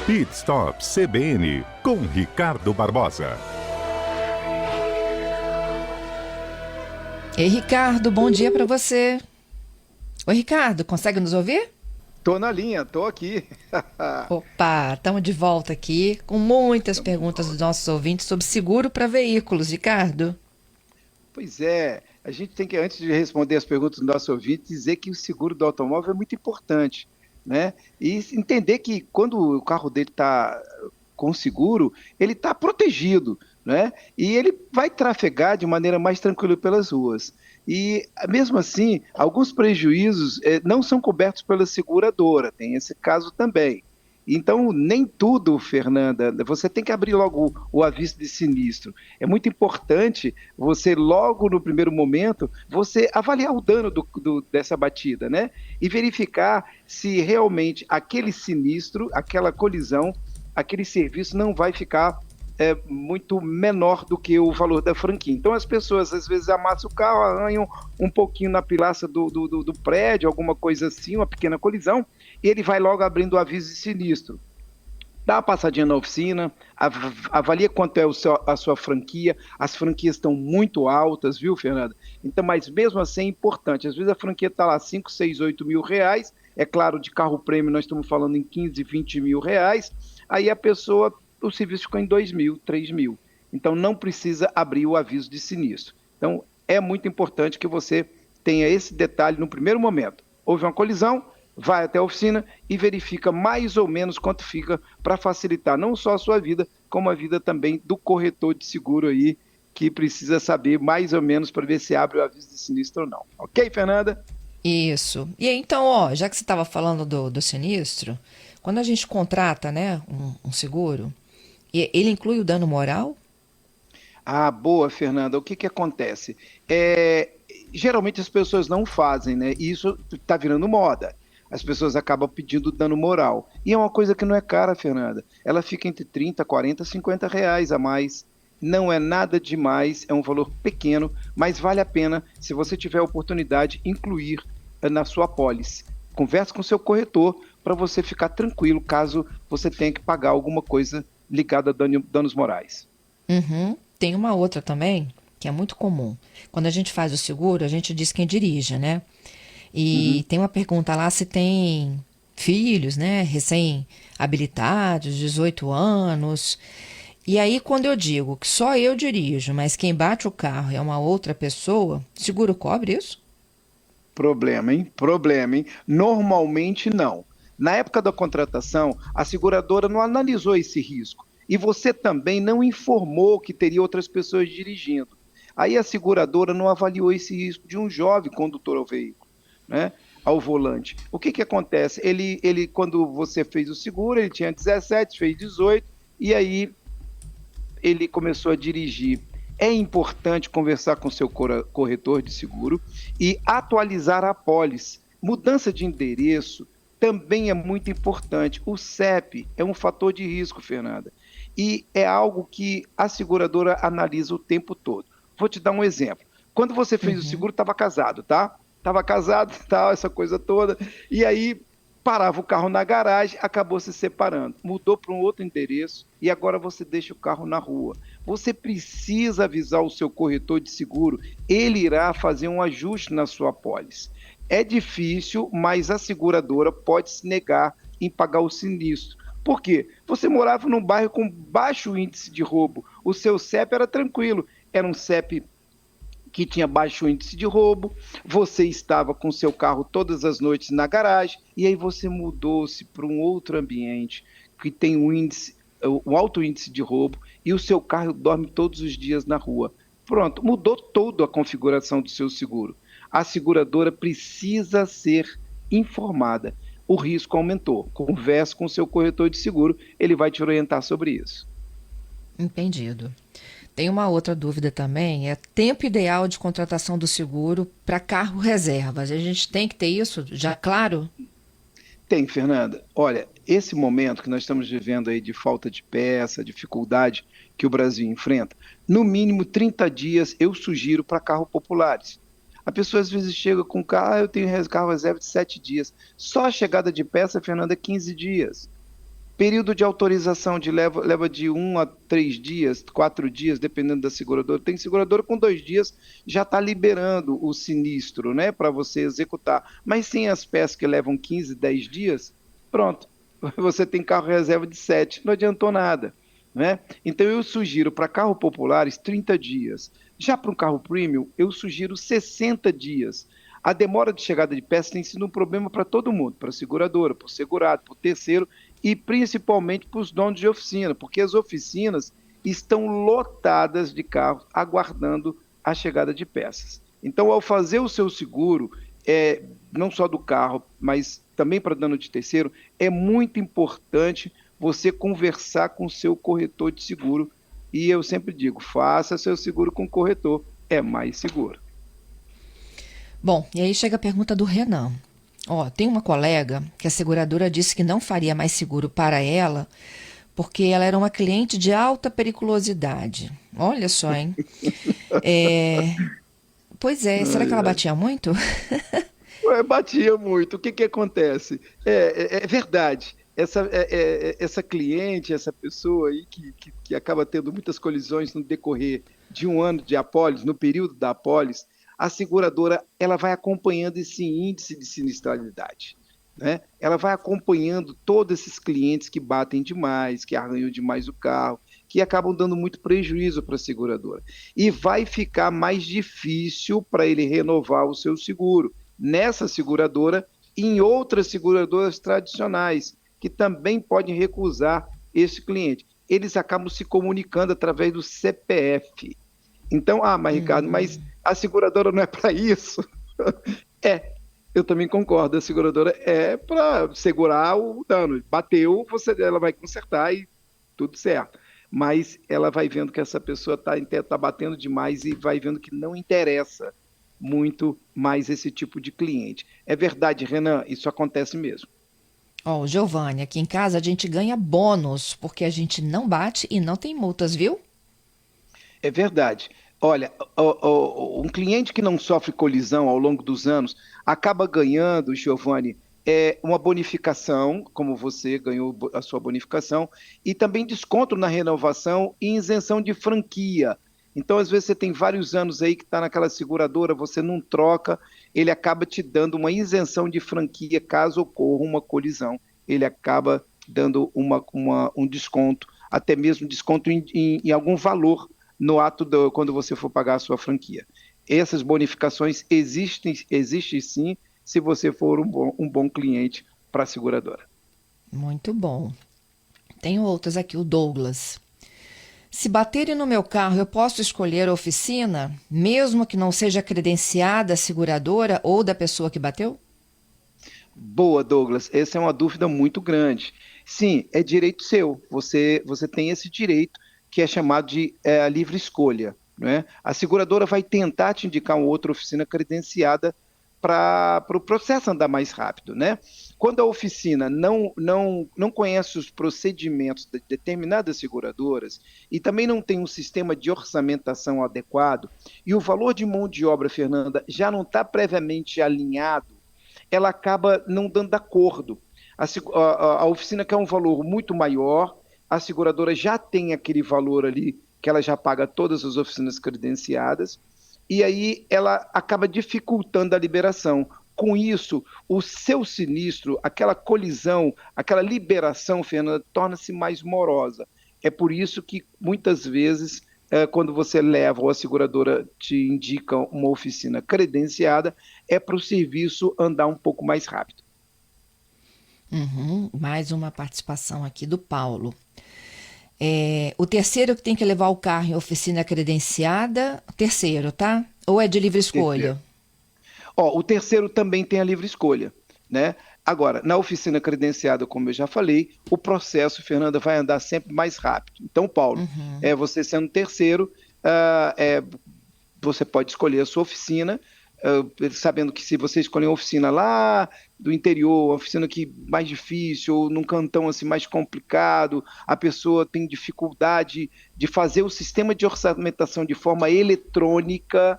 Pit Stop CBN com Ricardo Barbosa. Ei, Ricardo, bom dia para você. Oi, Ricardo, consegue nos ouvir? Tô na linha, tô aqui. Opa, estamos de volta aqui com muitas Tamo de perguntas dos volta. nossos ouvintes sobre seguro para veículos, Ricardo. Pois é, a gente tem que, antes de responder as perguntas do nosso ouvinte, dizer que o seguro do automóvel é muito importante, né? E entender que quando o carro dele está com seguro, ele está protegido, né? E ele vai trafegar de maneira mais tranquila pelas ruas. E, mesmo assim, alguns prejuízos não são cobertos pela seguradora, tem esse caso também. Então, nem tudo, Fernanda, você tem que abrir logo o aviso de sinistro. É muito importante você, logo no primeiro momento, você avaliar o dano dessa batida, né? E verificar se realmente aquele sinistro, aquela colisão, aquele serviço não vai ficar muito menor do que o valor da franquia. Então as pessoas às vezes amassam o carro, arranham um pouquinho na pilastra do prédio, alguma coisa assim, uma pequena colisão, e ele vai logo abrindo o aviso de sinistro. Dá uma passadinha na oficina, avalia quanto é a sua franquia. As franquias estão muito altas, viu, Fernanda? Então, mas mesmo assim é importante. Às vezes a franquia está lá 5, 6, 8 mil reais. É claro, de carro prêmio nós estamos falando em 15, 20 mil reais. Aí a pessoa, o serviço ficou em 2 mil, 3 mil. Então não precisa abrir o aviso de sinistro. Então é muito importante que você tenha esse detalhe no primeiro momento. Houve uma colisão, vai até a oficina e verifica mais ou menos quanto fica para facilitar não só a sua vida, como a vida também do corretor de seguro aí, que precisa saber mais ou menos para ver se abre o aviso de sinistro ou não. Ok, Fernanda? Isso. E aí, então, ó, já que você estava falando do sinistro, quando a gente contrata, né, um seguro, ele inclui o dano moral? Ah, boa, Fernanda. O que que acontece? Geralmente as pessoas não fazem, né? E isso está virando moda. As pessoas acabam pedindo dano moral. E é uma coisa que não é cara, Fernanda. Ela fica entre 30, 40, 50 reais a mais. Não é nada demais, é um valor pequeno, mas vale a pena, se você tiver a oportunidade, incluir na sua apólice. Converse com o seu corretor para você ficar tranquilo caso você tenha que pagar alguma coisa ligada a danos morais. Uhum. Tem uma outra também, que é muito comum. Quando a gente faz o seguro, a gente diz quem dirige, né? E Uhum. tem uma pergunta lá se tem filhos, né? Recém-habilitados, 18 anos. E aí, quando eu digo que só eu dirijo, mas quem bate o carro é uma outra pessoa, seguro cobre isso? Problema, hein? Problema, hein? Normalmente não. Na época da contratação, a seguradora não analisou esse risco. E você também não informou que teria outras pessoas dirigindo. Aí a seguradora não avaliou esse risco de um jovem condutor ao veículo, né? Ao volante. O que que acontece? Quando você fez o seguro, ele tinha 17, fez 18, e aí ele começou a dirigir. É importante conversar com seu corretor de seguro e atualizar a apólice. Mudança de endereço também é muito importante. O CEP é um fator de risco, Fernanda, e é algo que a seguradora analisa o tempo todo. Vou te dar um exemplo. Quando você fez o Uhum. seguro, estava casado, tá? Estava casado, tal, essa coisa toda, e aí parava o carro na garagem, acabou se separando, mudou para um outro endereço e agora você deixa o carro na rua. Você precisa avisar o seu corretor de seguro, ele irá fazer um ajuste na sua apólice. É difícil, mas a seguradora pode se negar em pagar o sinistro. Por quê? Você morava num bairro com baixo índice de roubo, o seu CEP era tranquilo, era um CEP que tinha baixo índice de roubo, você estava com seu carro todas as noites na garagem, e aí você mudou-se para um outro ambiente que tem um alto índice de roubo, e o seu carro dorme todos os dias na rua. Pronto, mudou toda a configuração do seu seguro. A seguradora precisa ser informada. O risco aumentou. Converse com o seu corretor de seguro, ele vai te orientar sobre isso. Entendido. Tem uma outra dúvida também, é tempo ideal de contratação do seguro para carro reservas. A gente tem que ter isso já claro? Tem, Fernanda. Olha, esse momento que nós estamos vivendo aí de falta de peça, dificuldade que o Brasil enfrenta, no mínimo 30 dias eu sugiro para carros populares. A pessoa às vezes chega com carro, eu tenho carro reserva de 7 dias. Só a chegada de peça, Fernanda, é 15 dias. Período de autorização leva de 1 a 3 dias, 4 dias, dependendo da seguradora. Tem seguradora com 2 dias já está liberando o sinistro, né, para você executar. Mas tem as peças que levam 15, 10 dias, pronto. Você tem carro reserva de 7, não adiantou nada, né? Então eu sugiro para carros populares 30 dias. Já para um carro premium, eu sugiro 60 dias. A demora de chegada de peças tem sido um problema para todo mundo, para a seguradora, para o segurado, para o terceiro e principalmente para os donos de oficina, porque as oficinas estão lotadas de carros aguardando a chegada de peças. Então, ao fazer o seu seguro, não só do carro, mas também para dano de terceiro, é muito importante você conversar com o seu corretor de seguro. E eu sempre digo, faça seu seguro com o corretor, é mais seguro. Bom, e aí chega a pergunta do Renan. Ó, tem uma colega que a seguradora disse que não faria mais seguro para ela porque ela era uma cliente de alta periculosidade. Olha só, hein? Pois é, será que ela batia muito? Batia muito. O que acontece? É verdade. Essa cliente, essa pessoa aí que acaba tendo muitas colisões no decorrer de um ano de apólice, no período da apólice, a seguradora ela vai acompanhando esse índice de sinistralidade, né? Ela vai acompanhando todos esses clientes que batem demais, que arranham demais o carro, que acabam dando muito prejuízo para a seguradora. E vai ficar mais difícil para ele renovar o seu seguro nessa seguradora e em outras seguradoras tradicionais, que também podem recusar esse cliente. Eles acabam se comunicando através do CPF. Então, mas Ricardo, mas a seguradora não é para isso? Eu também concordo, a seguradora é para segurar o dano. Bateu, ela vai consertar e tudo certo. Mas ela vai vendo que essa pessoa tá batendo demais e vai vendo que não interessa muito mais esse tipo de cliente. É verdade, Renan, isso acontece mesmo. Ó, Giovanni, aqui em casa a gente ganha bônus porque a gente não bate e não tem multas, viu? É verdade. Olha, um cliente que não sofre colisão ao longo dos anos acaba ganhando, Giovanni, uma bonificação, como você ganhou a sua bonificação, e também desconto na renovação e isenção de franquia. Então, às vezes, você tem vários anos aí que está naquela seguradora, você não troca, ele acaba te dando uma isenção de franquia caso ocorra uma colisão. Ele acaba dando um desconto, até mesmo desconto em algum valor no ato quando você for pagar a sua franquia. Essas bonificações existem sim, se você for um bom cliente para a seguradora. Muito bom. Tenho outras aqui, o Douglas. Se baterem no meu carro, eu posso escolher a oficina, mesmo que não seja credenciada a seguradora ou da pessoa que bateu? Boa, Douglas. Essa é uma dúvida muito grande. Sim, é direito seu. Você tem esse direito que é chamado de livre escolha, né? A seguradora vai tentar te indicar uma outra oficina credenciada para o processo andar mais rápido, né? Quando a oficina não conhece os procedimentos de determinadas seguradoras e também não tem um sistema de orçamentação adequado e o valor de mão de obra, Fernanda, já não está previamente alinhado, ela acaba não dando acordo. A oficina quer um valor muito maior, a seguradora já tem aquele valor ali que ela já paga todas as oficinas credenciadas, e aí ela acaba dificultando a liberação. Com isso, o seu sinistro, aquela colisão, aquela liberação, Fernanda, torna-se mais morosa. É por isso que, muitas vezes, quando você leva ou a seguradora te indica uma oficina credenciada, é para o serviço andar um pouco mais rápido. Mais uma participação aqui do Paulo. O terceiro que tem que levar o carro em oficina credenciada, terceiro, tá? Ou é de livre escolha? O terceiro também tem a livre escolha, né? Agora, na oficina credenciada, como eu já falei, o processo, Fernanda, vai andar sempre mais rápido. Então, Paulo, você sendo terceiro, você pode escolher a sua oficina, sabendo que se você escolher uma oficina lá do interior, uma oficina que mais difícil, ou num cantão assim mais complicado, a pessoa tem dificuldade de fazer o sistema de orçamentação de forma eletrônica,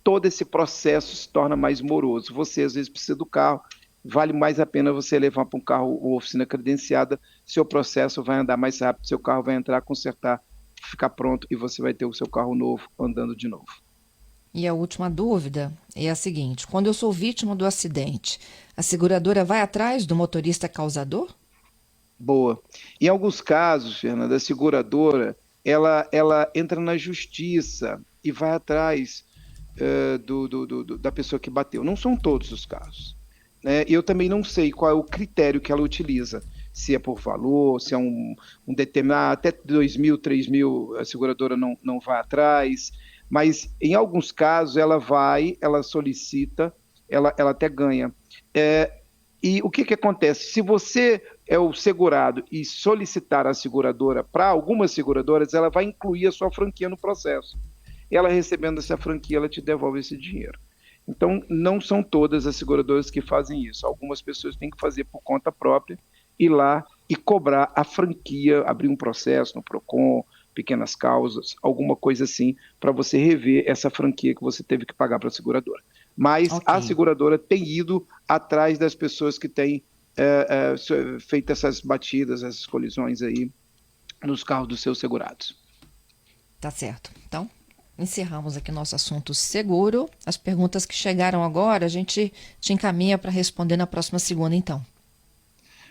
todo esse processo se torna mais moroso. Você às vezes precisa do carro, vale mais a pena você levar para um carro ou oficina credenciada, seu processo vai andar mais rápido, seu carro vai entrar, consertar, ficar pronto e você vai ter o seu carro novo andando de novo. E a última dúvida é a seguinte: quando eu sou vítima do acidente, a seguradora vai atrás do motorista causador? Boa. Em alguns casos, Fernanda, a seguradora, ela entra na justiça e vai atrás da pessoa que bateu. Não são todos os casos, né? Eu também não sei qual é o critério que ela utiliza, se é por valor, se é um determinado, até 2.000, 3.000, a seguradora não vai atrás, mas em alguns casos ela vai, ela solicita, ela até ganha. E o que acontece? Se você é o segurado e solicitar a seguradora, para algumas seguradoras, ela vai incluir a sua franquia no processo. Ela recebendo essa franquia, ela te devolve esse dinheiro. Então, não são todas as seguradoras que fazem isso. Algumas pessoas têm que fazer por conta própria, ir lá e cobrar a franquia, abrir um processo no Procon, pequenas causas, alguma coisa assim, para você rever essa franquia que você teve que pagar para a seguradora. Mas a Ok. seguradora tem ido atrás das pessoas que têm feito essas batidas, essas colisões aí nos carros dos seus segurados. Tá certo. Então, encerramos aqui nosso assunto seguro. As perguntas que chegaram agora, a gente te encaminha para responder na próxima segunda, então.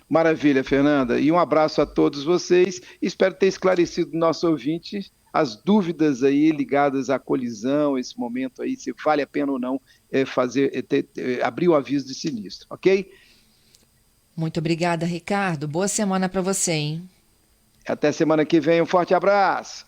Maravilha, Fernanda. E um abraço a todos vocês. Espero ter esclarecido nosso ouvinte as dúvidas aí ligadas à colisão, esse momento aí, se vale a pena ou não abrir o aviso de sinistro, ok? Muito obrigada, Ricardo. Boa semana para você, hein? Até semana que vem. Um forte abraço.